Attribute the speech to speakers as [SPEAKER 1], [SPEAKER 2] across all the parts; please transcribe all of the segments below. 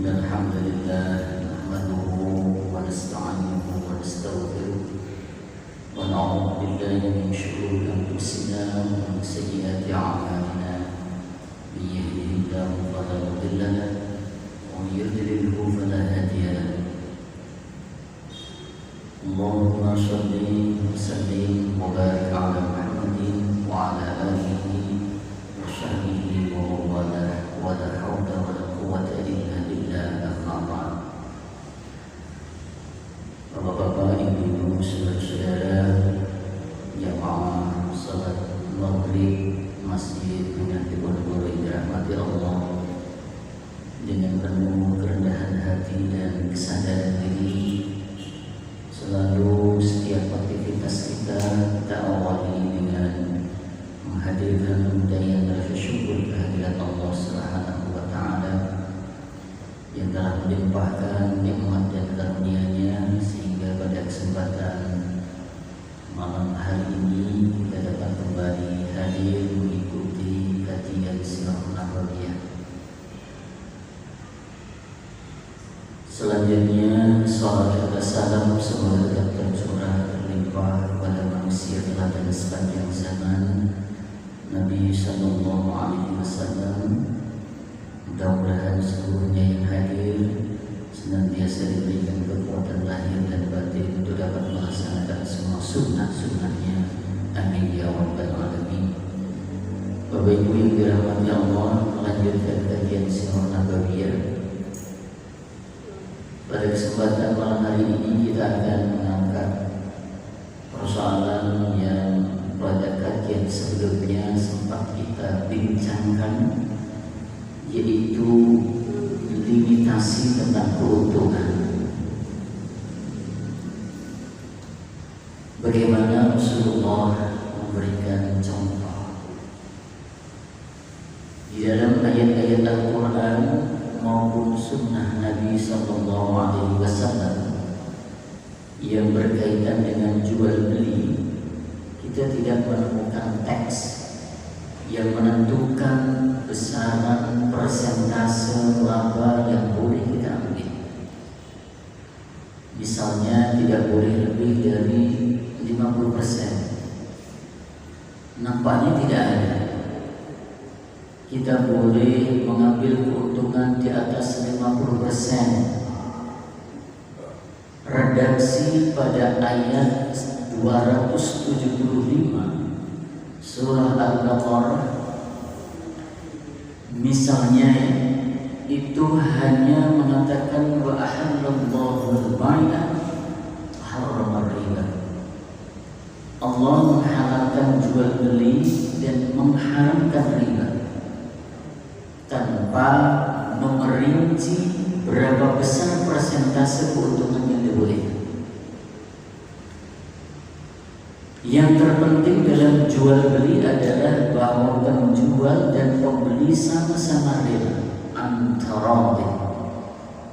[SPEAKER 1] إن الحمد لله نحمده ونستعينه ونستغفره ونعوذ بالله من شرور أنفسنا ومن سيئات أعمالنا من يهده الله فلا مضل له ومن يضلله فلا هادي له اللهم صل وسلم وبارك على محمد وعلى آله وصحبه ومن والاه ولا حول ولا قوة إلا بالله أما بعد. Bapak-bapak, ibu-ibu, saudara-saudara, jamaah salat maghrib Masjid dengan Diponegoro yang dirahmati Allah, dengan penuh kerendahan hati dan kesadaran diri, selalu setiap aktivitas kita awali dengan menghadirkan dan rasa syukur kehadirat Allah Subhanahu wa Ta'ala yang telah melimpahkan nikmat dan karunia-Nya sehingga pada kesempatan malam hari ini kita dapat kembali hadir mengikuti kajian Sirah Nabawiyah. Selanjutnya, salat dan salam semoga tetap tercurah terlimpah kepada manusia teladan sepanjang zaman, Nabi Sallallahu Alaihi Wasallam. Mudah-mudahan seluruhnya yang hadir senantiasa diberikan kekuatan lahir dan batin untuk dapat melaksanakan semua sunnah-sunnahnya. Amin ya rabbal alamin. Bapak Ibu yang dirahmati Allah, melanjutkan kajian Sirah Nabawiyah. Pada kesempatan malam hari ini kita akan mengangkat persoalan yang pada kajian sebelumnya sempat kita bincangkan, yaitu limitasi tentang keuntungan. Bagaimana Rasulullah memberikan contoh di dalam ayat-ayat Al-Quran maupun sunnah Nabi Sallallahu Alaihi Wasallam yang berkaitan dengan jual beli. Kita tidak menemukan teks yang menentukan besaran persentase laba yang boleh kita ambil. Misalnya tidak boleh lebih dari 50%. Nampaknya tidak ada. Kita boleh mengambil keuntungan di atas 50%. Redaksi pada ayat 275 Surah Al-Baqarah misalnya itu hanya mengatakan wa ahallallahu al-bai'a harrama riba. Allah menghalalkan jual beli dan mengharamkan riba tanpa memerinci berapa besar persentase keuntungan yang dibolehkan. Yang terpenting dalam jual beli adalah bahwa penjual dan pembeli sama-sama rela, antara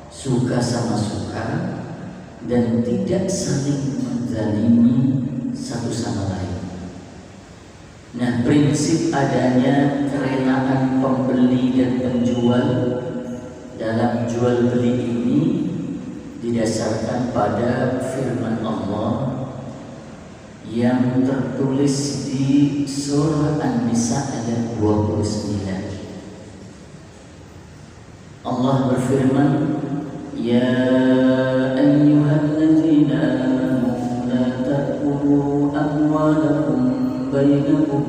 [SPEAKER 1] suka sama suka dan tidak saling menzalimi satu sama lain. Nah, prinsip adanya kerelaan pembeli dan penjual dalam jual beli ini didasarkan pada firman Allah yang tertulis di surah An-Nisa ayat 29. Allah berfirman, ya ayyuhalladzina amanu la ta'kulu amwalakum bainakum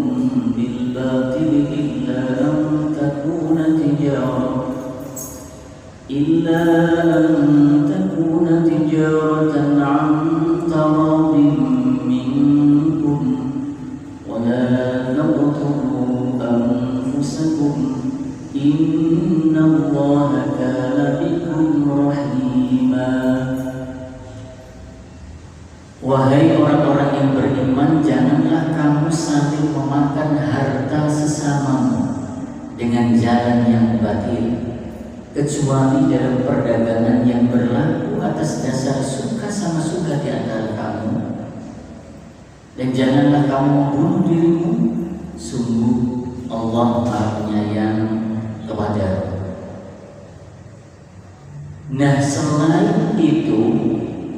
[SPEAKER 1] bil batili illa an takuna tijaratan an taradin minkum wa la taqtulu anfusakum innallaha kana bikum rahima. Wahai orang-orang yang beriman, janganlah kamu saling memakan harta sesamamu dengan jalan yang batil, kecuali dalam perdagangan yang berlaku atas dasar suka sama suka di antara kamu. Dan janganlah kamu membunuh dirimu, sungguh Allah Maha Penyayang kepada Nah, selain itu,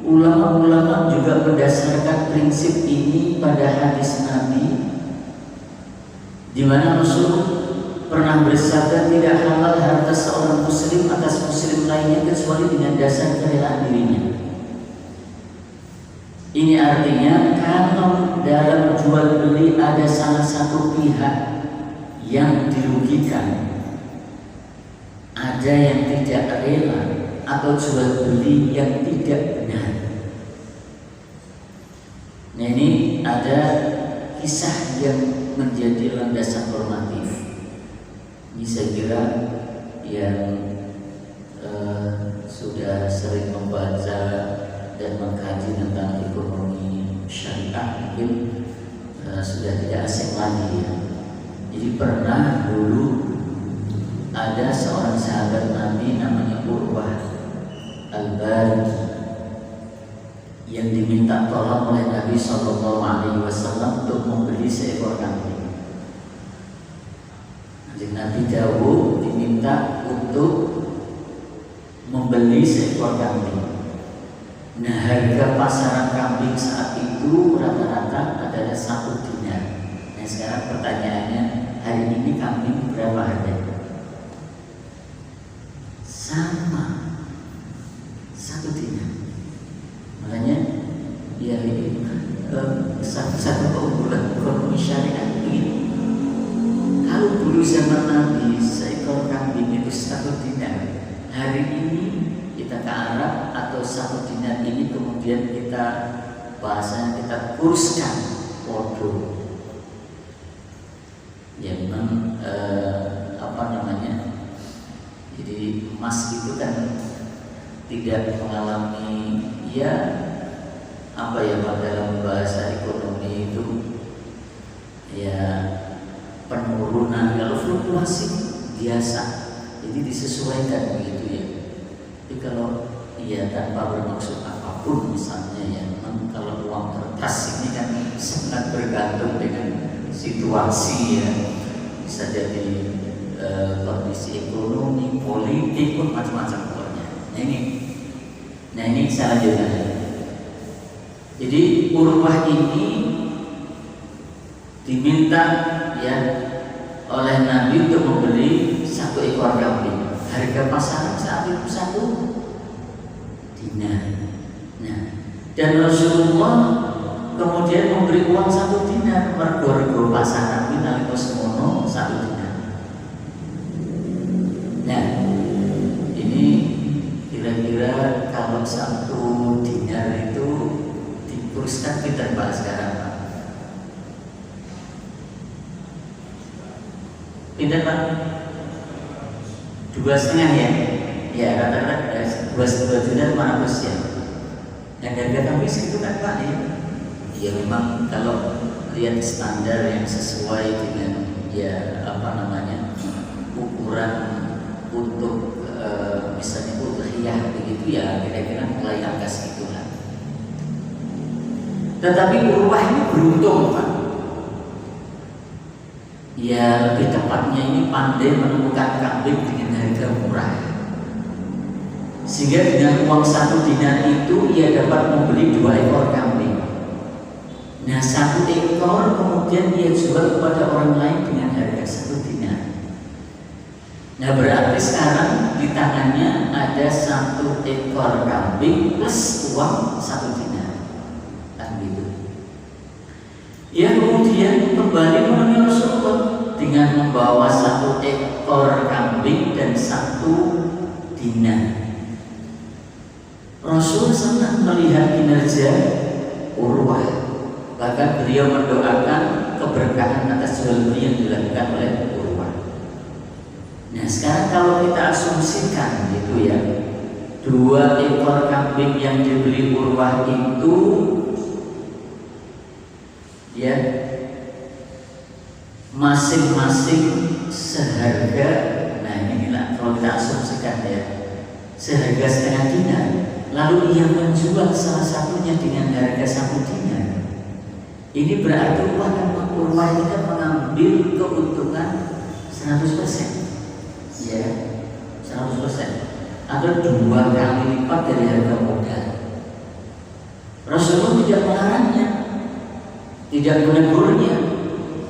[SPEAKER 1] ulama-ulama juga berdasarkan prinsip ini pada hadis Nabi, di mana Rasul pernah bersabda tidak halal harta seorang muslim atas muslim lainnya kecuali dengan dasar kerelaan dirinya. Ini artinya kalau dalam jual beli ada salah satu pihak yang dirugikan, ada yang tidak rela, atau jual beli yang tidak benar. Nah, ini ada kisah yang menjadi landasan normatif. Ini saya kira yang sudah sering membaca dan mengkaji tentang ekonomi syariah mungkin sudah tidak asing lagi ya. Jadi pernah dulu ada seorang sahabat Nabi namanya Urwah Al-Bari yang diminta tolong oleh Nabi SAW untuk membeli seekor kambing. Jadi Nabi Dawud diminta untuk membeli seekor kambing. Nah, harga pasaran kambing saat itu rata-rata adalah 1 dinar. Nah, sekarang pertanyaannya, hari ini kambing berapa harganya? Sama 1 dinar. Makanya ya ini satu keunggulan ekonomi syariah ini. Kalau dulu zaman Nabi seekor kambing itu 1 dinar, hari ini kita ke Arab atau 1 dinar ini kemudian kita bahasanya kita kurskan podo. Ya memang jadi emas itu kan tidak mengalami dalam bahasa ekonomi itu penurunan, kalau fluktuasi biasa, jadi disesuaikan begitu ya. Tapi kalau tanpa bermaksud apapun misalnya memang kalau uang kertas ini kan sangat bergantung dengan situasi bisa jadi kondisi ekonomi, politik pun macam-macam pokoknya. Nah ini saya lanjutkan. Jadi Urwah ini diminta oleh Nabi untuk membeli 1 ekor kambing. Harga pasaran saat itu 1 dinar. Nah, dan Rasulullah kemudian memberi uang 1 dinar mergo pasaran nalika semono 1 dinar. Nah, ini kira-kira kalau 1 dinar itu dikurskan kita bahas sekarang, Pak. Pinter Pak? 2,5 ya? Ya rata-rata 2 dinar 500 ya. Yang harga kambing itu kan Pak ya memang kalau lihat standar yang sesuai dengan ukuran untuk misalnya udhiyah begitu kira-kira mulai angka segitulah. Tetapi Urwah ini beruntung Pak. Lebih tepatnya ini pandai menemukan kambing dengan harga murah, sehingga dengan uang 1 dinar itu ia dapat membeli 2 ekor kambing. Nah 1 ekor kemudian ia jual kepada orang lain dengan harga 1 dinar. Nah berarti sekarang di tangannya ada 1 ekor kambing plus uang 1 dinar, kan gitu. Ia kemudian kembali menemui Rasulullah dengan membawa 1 ekor kambing dan 1 dinar. Rasul senang melihat kinerja Urwah, bahkan beliau mendoakan keberkahan atas jual beli yang dilakukan oleh Urwah. Nah sekarang kalau kita asumsikan gitu 2 ekor kambing yang dibeli Urwah itu masing-masing seharga, nah inilah kalau kita asumsikan seharga 1,5 dinar, lalu ia menjual salah satunya dengan harga 1 dinar. Ini berarti Urwah ini kan mengambil keuntungan 100%, 100%. atau 2 kali lipat dari harga modal. Rasulullah tidak melarangnya, tidak menegurnya,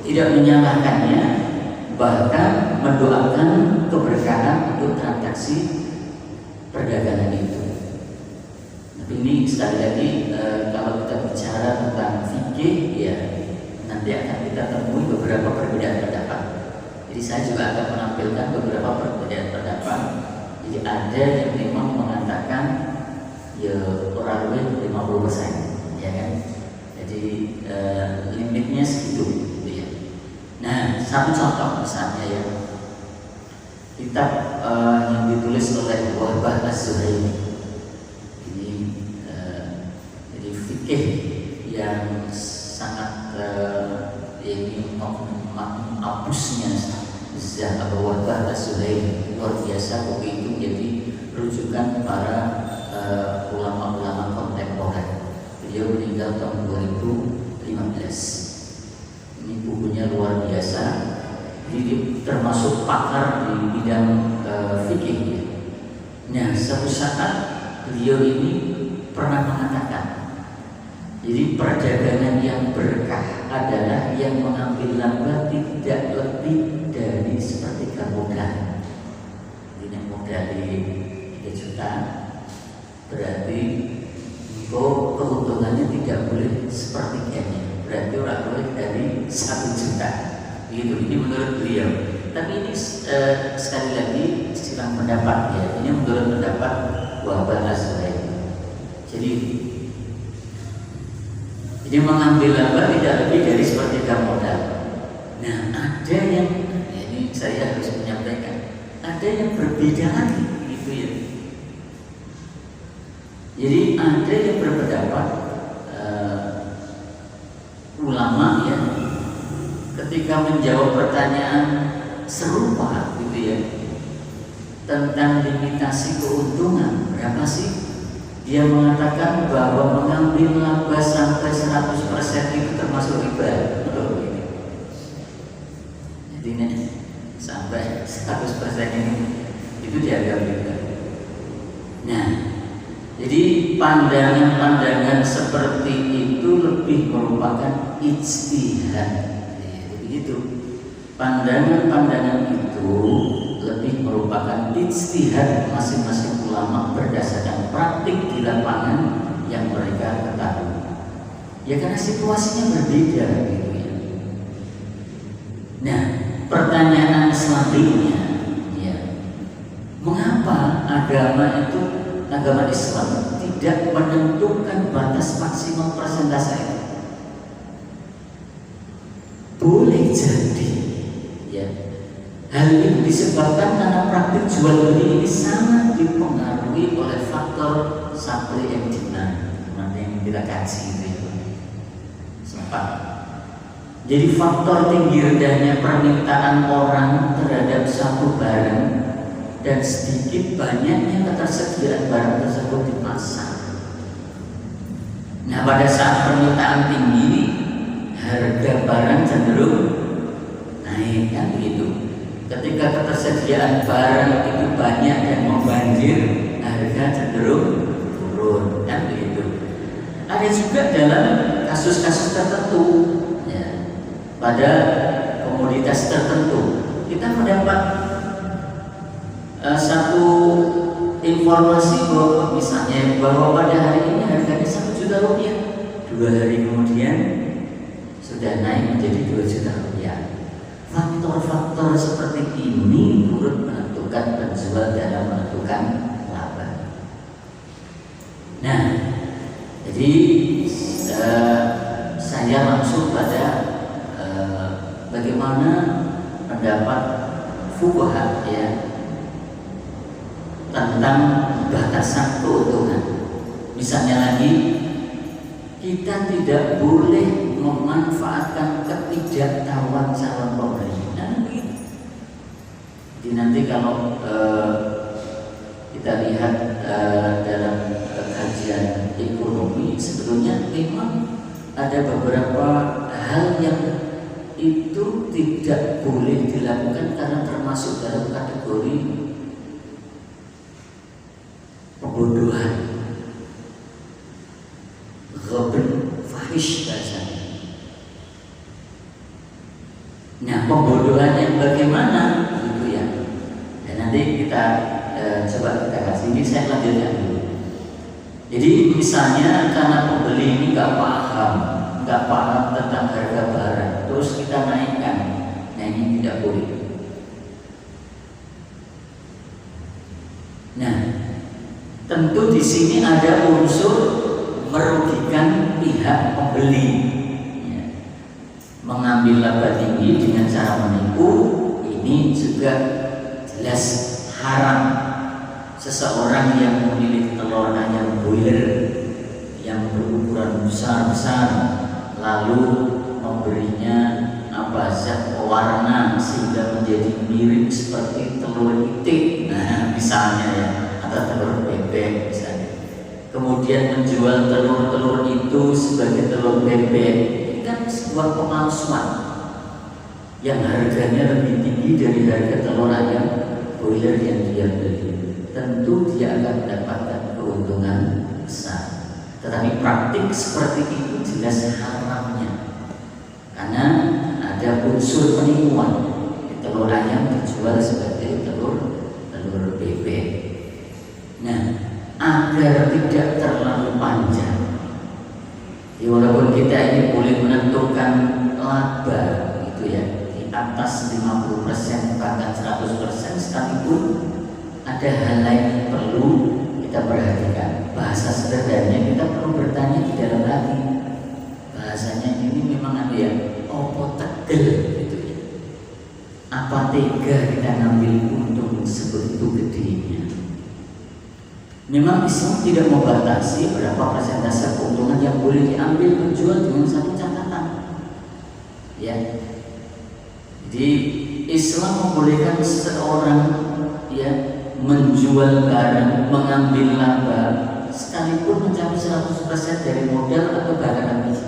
[SPEAKER 1] tidak menyalahkannya, bahkan mendoakan keberkahan untuk transaksi perdagangan itu. Tapi ini sekali lagi kalau kita bicara tentang fikih, ya nanti akan kita temui beberapa perbedaan pendapat. Jadi saya juga akan menampilkan beberapa perbedaan pendapat. Jadi ada yang memang mengatakan ya kurang lebih 50%, ya kan? Jadi limitnya segitu, gitu ya. Nah, satu contoh misalnya ya, kitab yang ditulis oleh Wahbah Az-Zuhaili. Jadi fikih yang sangat ini menghapusnya Abu Wahbah Az-Zuhaili luar biasa. Buku itu jadi rujukan para ulama-ulama kontemporer. Beliau meninggal tahun 2015. Ini bukunya luar biasa. Jadi termasuk pakar di bidang fikih. Nah, suatu saat beliau ini pernah mengatakan, jadi perdagangan yang berkah adalah yang mengambil laba tidak lebih dari sepertiga modal. Ini modal di 3 juta, berarti keuntungannya tidak boleh sepertiganya, berarti orang boleh dari 1 juta. Gitu, ini menurut beliau. Tapi ini sekali lagi silang pendapat ya. Ini menurut pendapat Wahbah Az-Zuhaili. Jadi mengambil laba tidak lebih dari sepertiga modal. Nah, ada yang ini saya harus menyampaikan, ada yang berbeda lagi, gitu ya. Jadi ada yang berpendapat ulama ya, ketika menjawab pertanyaan serupa gitu ya tentang limitasi keuntungan berapa sih, dia mengatakan bahwa mengambil laba sampai 100% itu termasuk riba. Jadi sampai 100% ini itu dianggap riba. Nah, jadi pandangan-pandangan seperti itu lebih merupakan ijtihad. Begitu. Pandangan-pandangan itu lebih merupakan ijtihad masing-masing ulama berdasarkan praktik di lapangan yang mereka ketahui. Ya karena situasinya berbeda gitu ya. Nah, pertanyaan selanjutnya ya, mengapa agama Islam tidak menentukan batas maksimum persentase itu? Boleh jadi ya, hal ini disebabkan karena praktik jual beli ini sangat dipengaruhi oleh faktor supply and demand. Nanti yang kita kaji itu ya, sempat. Jadi faktor tinggi rendahnya permintaan orang terhadap satu barang dan sedikit banyaknya ketersediaan barang tersebut di pasar. Nah, pada saat permintaan tinggi, harga barang cenderung naik, kan begitu. Ketika ketersediaan barang itu banyak dan membanjir, harga cenderung turun, kan begitu. Ada juga dalam kasus-kasus tertentu ya, pada komoditas tertentu kita mendapat satu informasi bahwa misalnya bahwa pada hari ini harganya 1 juta rupiah, 2 hari kemudian sudah naik menjadi 2 juta rupiah. Faktor-faktor seperti ini turut menentukan penjual dalam menentukan laba. Nah, jadi saya langsung pada bagaimana pendapat fuqaha ya tentang batasan keuntungan. Misalnya lagi, kita tidak boleh memanfaatkan ketidaktahuan calon pembeli. Jadi nanti kalau kita lihat dalam kajian ekonomi, sebetulnya memang ada beberapa hal yang itu tidak boleh dilakukan karena termasuk dalam kategori pembodohan, ghabn fahish bahasanya. Nah, pembodohan yang bagaimana gitu ya. Dan nanti kita coba kita kasih, ini saya lanjutkan dulu. Jadi misalnya karena pembeli ini nggak paham tentang harga barang, terus kita naikkan, nah ini tidak boleh. Nah, tentu di sini ada unsur merugikan pihak pembeli, ya. Mengambil laba tinggi dengan cara menipu, ini juga jelas haram. Seseorang yang memiliki telur ayam boiler yang berukuran besar-besar lalu memberinya zat pewarna sehingga menjadi mirip seperti telur itik, nah misalnya ya, atau telur bebek misalnya. Kemudian menjual telur-telur itu sebagai telur bebek, ini kan sebuah pemalsuan yang harganya lebih tinggi dari harga telur ayam boiler yang dia beli. Tentu dia akan mendapatkan keuntungan besar. Tetapi praktik seperti itu jelas haramnya, karena ada unsur penipuan. Telur ayam dijual sebagai telur bebek. Nah, agar tidak terlalu panjang, ya, walaupun kita ini boleh menentukan laba gitu ya di atas 50% bahkan 100% sekalipun, ada hal lain yang perlu kita perhatikan. Bahasa sederhananya kita perlu bertanya di dalam hati, bahasanya ini memang ada ya, opo tegel gitu ya, apa tega kita ngambil untung sebegitu gedenya. Memang Islam tidak membatasi berapa persentase keuntungan yang boleh diambil penjual dengan satu catatan, ya. Jadi Islam membolehkan seseorang ya menjual barang, mengambil laba sekalipun mencapai 100% dari modal atau bahkan lebih,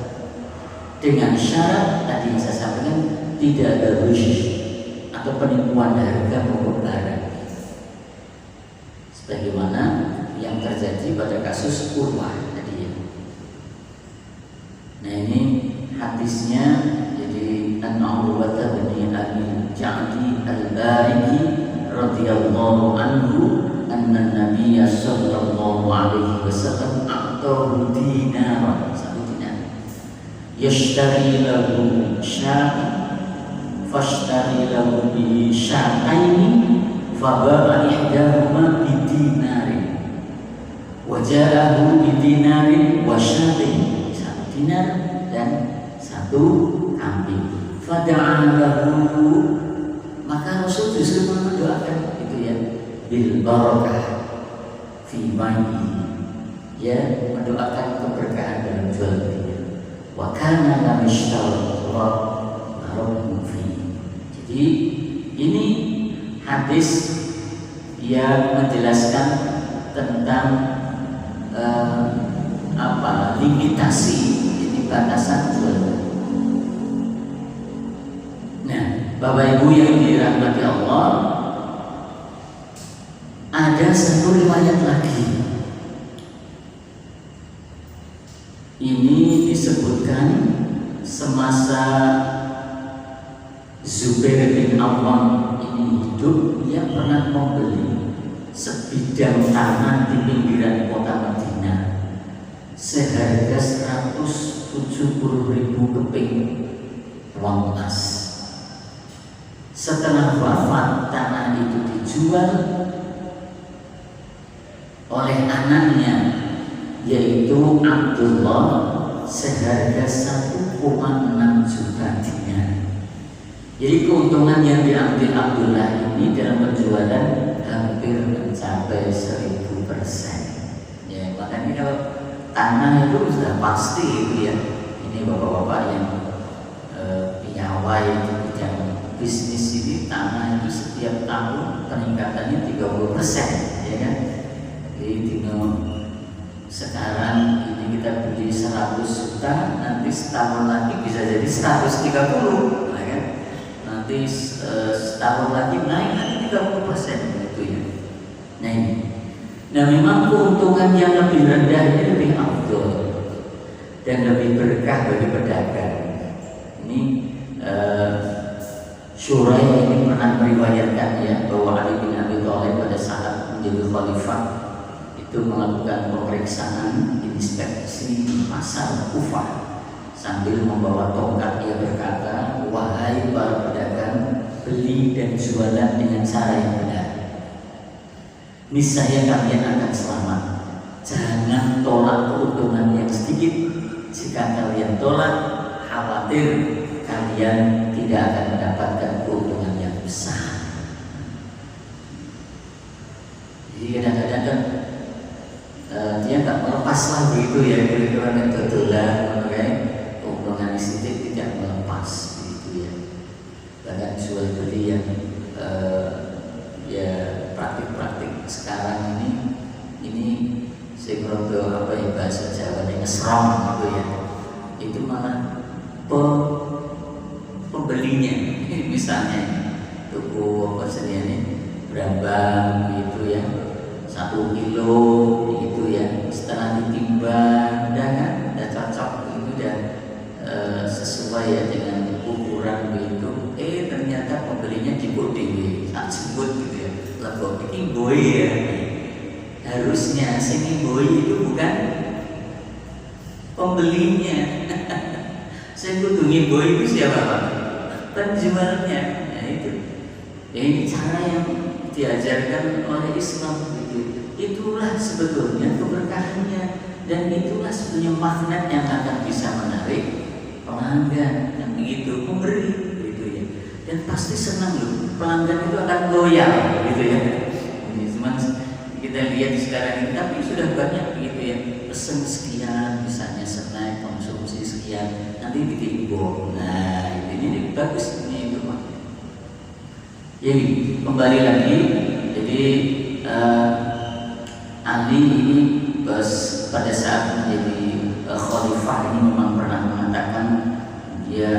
[SPEAKER 1] dengan syarat tadi yang saya sampaikan tidak ada ghish atau penipuan harga maupun barang, sebagaimana yang terjadi pada kasus Urwah tadi ya. Nah ini hadisnya, jadi An-Urwah bin Al-Ja'di Al-Bariki radhiyallahu anhu anna Nabiya sallallahu alaihi wasallam a'tahu dinaran, satu dinar, yashtari lahu sya'an fashtari lahu bi sya'aini faba'a ihdahuma bi dinarin wa ja'ahu bi dinarin wa sya'ain, satu dinar dan satu kambing. Fada'a lahu, maka Rasul justru mendoakan itu ya, bil barakah fi bai'i, ya, mendoakan keberkahan dalam jual belinya. Wa kana lam yashtaratu barakun fi. Jadi ini hadis yang menjelaskan tentang limitasi, ini batasan jual beli. Nah, Bapak Ibu yang dirahmati Allah, ada satu riwayat lagi. Ini disebutkan semasa Zubair bin Awwam ini hidup, dia pernah membeli sebidang tanah di pinggiran kota Madinah seharga 170.000 keping uang emas. Setelah wafat, tanah itu dijual oleh anaknya yaitu Abdullah seharga 1,6 juta dinar. Jadi keuntungan yang diambil Abdullah ini dalam penjualan hampir mencapai 1000%. Ya, makanya kalau tanah itu sudah pasti itu ya. Ini bapak-bapak yang piawai di bidang bisnis ini, tanah itu setiap tahun peningkatannya 30%, ya kan? Jadi sekarang ini kita beli 100 juta, nanti setahun lagi bisa jadi 130, ya kan? Nanti setahun lagi naik lagi 30% gitu ya. Nah ini Nah, memang keuntungan yang lebih rendah ini lebih afdol dan lebih berkah bagi pedagang. Ini Syurai ini pernah meriwayatkan ya bahwa Ali bin Abi Thalib pada saat menjadi khalifah itu melakukan pemeriksaan inspeksi pasar Kufah sambil membawa tongkat. Ia berkata, wahai para pedagang, beli dan jualan dengan cara yang benar. Niscaya kalian akan selamat. Jangan tolak keuntungan yang sedikit. Jika kalian tolak, khawatir kalian tidak akan mendapatkan keuntungan yang besar. Jadi kadang-kadang kan dia nggak melepas lagi itu ya, kira-kira dodolan, keuntungan sedikit tidak melepas gitu ya. Bahkan jual beli yang ya praktik-praktik sekarang ini sekroto apa ya bahasa Jawa ini ngesrong gitu ya, itu malah pembelinya misalnya tuku apa sendiri berambang gitu ya 1 kilo gitu ya, setelah ditimbang dan cocok itu dan sesuai ya dengan ukuran begitu, ternyata pembelinya jemput dewi, tak jemput gitu ya, lebok ini boy ya. Harusnya sing boy itu bukan pembelinya. Saya kudu boy itu siapa Pak? Penjualnya. Nah itu. Ya, ini cara yang diajarkan oleh Islam gitu. Itulah sebetulnya keberkahannya dan itulah sebetulnya magnet yang akan bisa menarik pelanggan yang begitu memberi gitu ya. Dan pasti senang loh, pelanggan itu akan loyal gitu ya. Ini cuma kita lihat sekarang ini, tapi sudah banyak gitu ya, pesen sekian, misalnya snack konsumsi sekian, nanti ditimbang. Nah ini bagus ini itu Pak. Jadi kembali lagi, jadi Ali ini pada saat menjadi khalifah ini memang pernah mengatakan, dia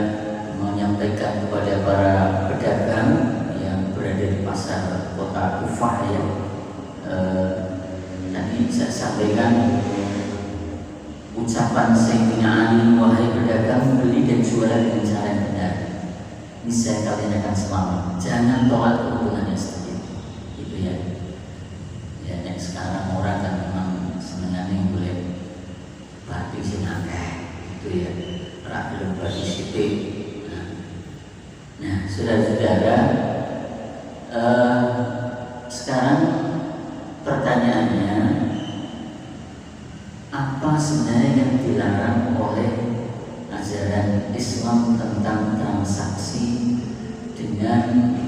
[SPEAKER 1] menyampaikan kepada para pedagang yang berada di pasar kota Kufah ya. Tadi saya sampaikan ucapan Sayyidina Ali, wahai pedagang, beli dan jualan dengan cara yang benar, niscaya kalian akan selamat. Jangan tolak keuntungannya sedikit, gitu ya. Ya, sekarang orang kan memang senengannya boleh bagi sing akeh, gitu ya. Ora belum bagi sithik. Nah, saudara-saudara, sekarang pertanyaannya, apa sebenarnya yang dilarang oleh ajaran Islam tentang transaksi dengan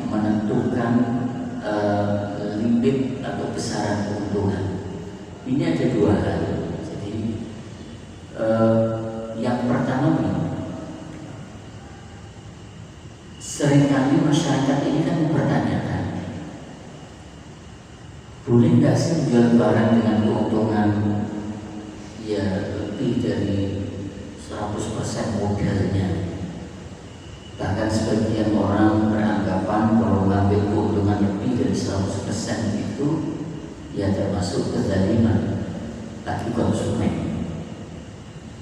[SPEAKER 1] menentukan limit atau besaran keuntungan? Ini ada 2 hal. Jadi yang pertama nih, seringkali masyarakat ini kan mempertanyakan, boleh nggak sih jual barang dengan keuntungan ya lebih dari 100% modalnya? Bahkan sebagian orang beranggapan kalau mengambil keuntungan lebih dari 100% itu ya termasuk kezaliman bagi konsumen,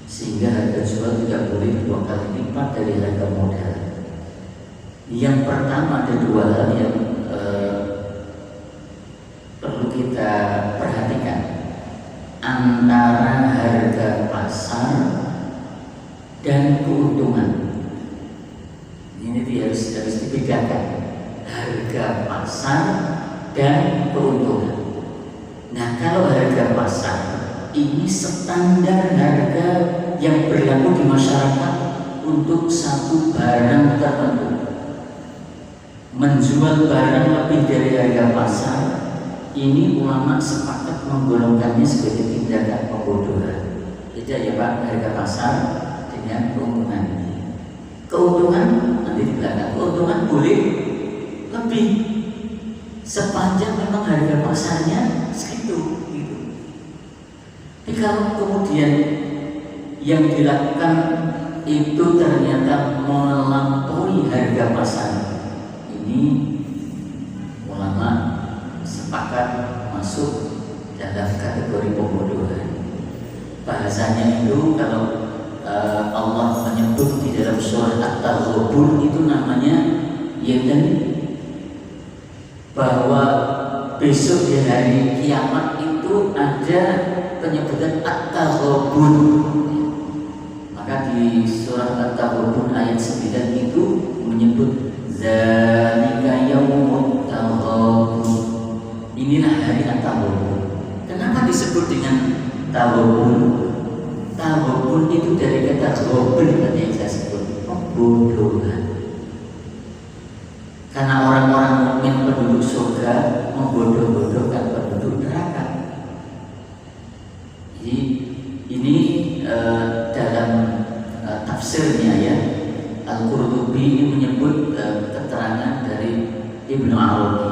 [SPEAKER 1] sehingga harga jual tidak boleh 2 kali lipat dari harga modal. Yang pertama, ada 2 hal yang perlu kita perhatikan antara harga pasar dan keuntungan. Ini harus dibedakan, harga pasar dan keuntungan. Nah, kalau harga pasar ini standar harga yang berlaku di masyarakat untuk satu barang tertentu. Menjual barang lebih dari harga pasar, ini ulama sepakat menggolongkannya sebagai tindakan pembodohan. Beda ya Pak, harga pasar dengan keuntungan. Keuntungan nanti di belakang, keuntungan boleh lebih sepanjang memang harga pasarnya segitu gitu. Tapi kalau kemudian yang dilakukan itu ternyata melampaui harga pasar, ini ulama sepakat masuk dalam kategori pembodohan. Bahasanya itu kalau Allah menyebut di dalam surah At-Taghabun itu namanya ya tadi bahwa besok di hari kiamat itu ada penyebutan At-Taghabun. Maka di surah At-Taghabun ayat 9 itu menyebut zalika yaumut taghabun. Inilah hari At-Taghabun. Kenapa disebut dengan Taghabun? Taghabun itu dari kata ghabun tadi yang saya sebut, pembodohan. Karena orang-orang mukmin penduduk surga membodoh-bodohkan penduduk neraka. Jadi ini dalam tafsirnya ya, Al-Qurtubi ini menyebut keterangan dari Ibnu Arabi.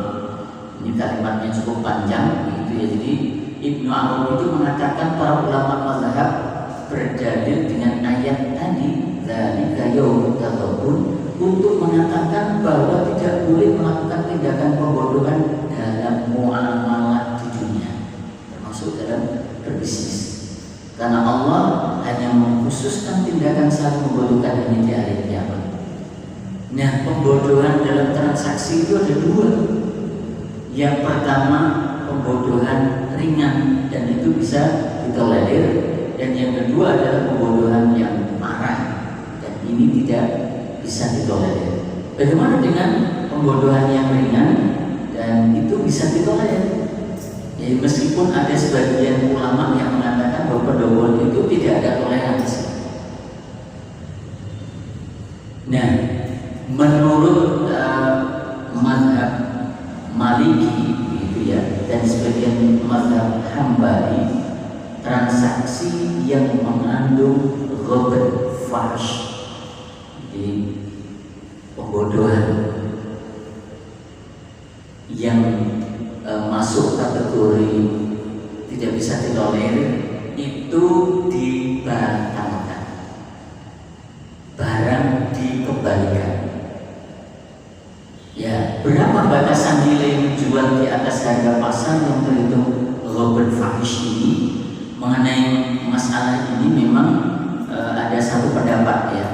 [SPEAKER 1] Ini kalimatnya cukup panjang begitu ya. Jadi Ibnu Arabi itu mengatakan para ulama mazhab berdalil dengan ayat tadi dzalika yaumut taghabun untuk mengatakan bahwa tidak boleh melakukan tindakan pembodohan dalam muamalah di dunia, termasuk dalam berbisnis. Karena Allah hanya mengkhususkan tindakan saling membodohkan ini di hari kiamat. Nah, pembodohan dalam transaksi itu ada dua. Yang pertama pembodohan ringan dan itu bisa ditolerir. Dan yang kedua adalah pembodohan yang parah dan ini tidak bisa ditolerir. Bagaimana dengan pembodohan yang ringan dan itu bisa ditolerir? Ya, meskipun ada sebagian ulama yang mengatakan bahwa pembodohan itu tidak ada toleransi. Nah, menurut mazhab Maliki itu ya dan sebagian mazhab Hambali, transaksi yang mengandung ghabar fahsh di pembodohan yang masuk kategori tidak bisa ditolerir itu dibatalkan, barang dikembalikan. Ya, berapa batasan nilai menjual di atas harga pasar yang terhitung ghabar fahsh ini? Mengenai masalah ini memang ada satu pendapat ya.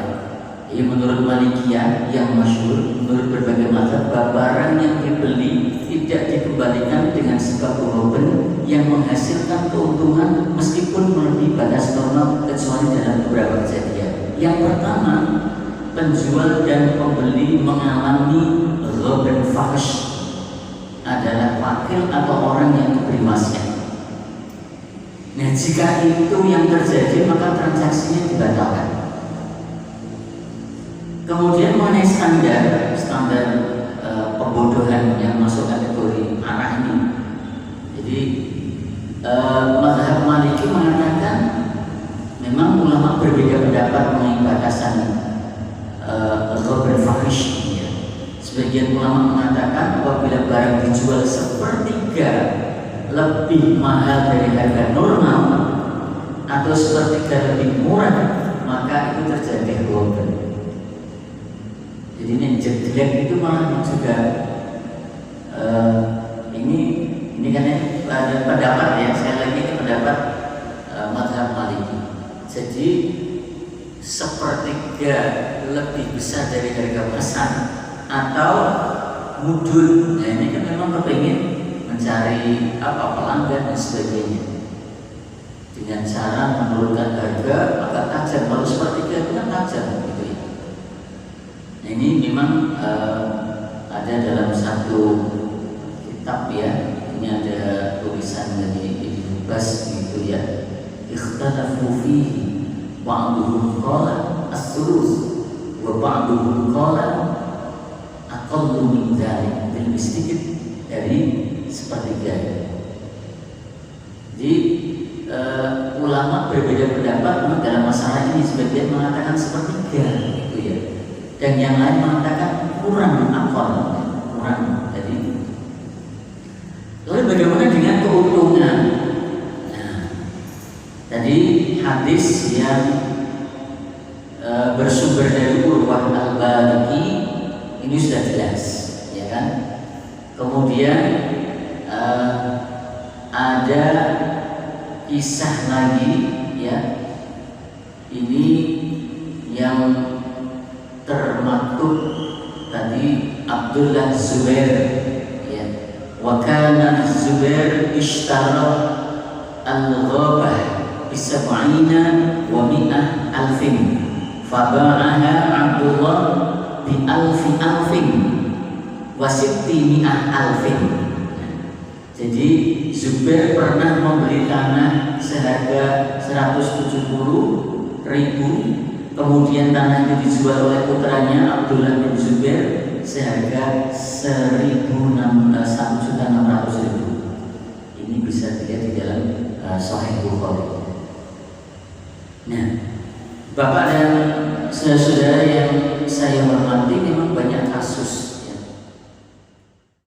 [SPEAKER 1] Jadi menurut Malikiyah yang masyhur, menurut berbagai mazhab, barang yang dibeli tidak dikembalikan dengan sebab ghaban yang menghasilkan keuntungan meskipun melebihi batas normal kecuali dalam beberapa kejadian. Yang pertama, penjual dan pembeli mengalami ghaban fahsh adalah wakil atau orang yang diberi wasiat. Nah, jika itu yang terjadi maka transaksinya dibatalkan. Kemudian mengenai standar pembodohan yang masuk kategori arah ini. Jadi mazhab Maliki mengatakan memang ulama berbeda pendapat mengenai batasan ghabar fahsh. Sebagian ulama mengatakan apabila barang dijual sepertiga lebih mahal dari harga normal atau sepertiga lebih murah, maka itu terjadi ghabar. Jadi ini jelek itu malah juga ini kan ada pendapat ya, saya lagi ini pendapat mazhab Maliki. Jadi sepertiga lebih besar dari harga pasar atau mudun. Nah, ini kan memang kepingin mencari pelanggan dan sebagainya dengan cara menurunkan harga maka tajam. Kalau sepertiga itu kan tajam gitu ya. Nah, ini memang ada dalam satu kitab ya, ini ada tulisan dari Ibnu Bas gitu ya, ikhtalafu fihi ba'duhum qala as-sulus wa ba'duhum qala aqallu min dzalik, lebih sedikit dari sepertiga. Jadi ulama berbeda pendapat dalam masalah ini. Sebagian mengatakan sepertiga gitu ya, dan yang lain mengatakan kurang akal, kurang. Jadi lalu bagaimana dengan keuntungan? Nah, tadi hadis yang bersumber dari Urwah al-Baliki ini sudah jelas, ya kan? Kemudian ada kisah lagi ya, ini yang termaktub tadi Abdullah Zubair ya, wa kana Zubair ishtara al-ghabah bisab'ina wa mi'ah alfin faba'aha Abdullah bi alfin wa sitti mi'ah alfin. Jadi Zubair pernah membeli tanah seharga 170.000, kemudian tanah itu dijual oleh putranya Abdullah bin Zubair seharga 1.600.000. Ini bisa dilihat di dalam Sahih Bukhari. Nah, Bapak dan saudara yang saya hormati, memang banyak kasus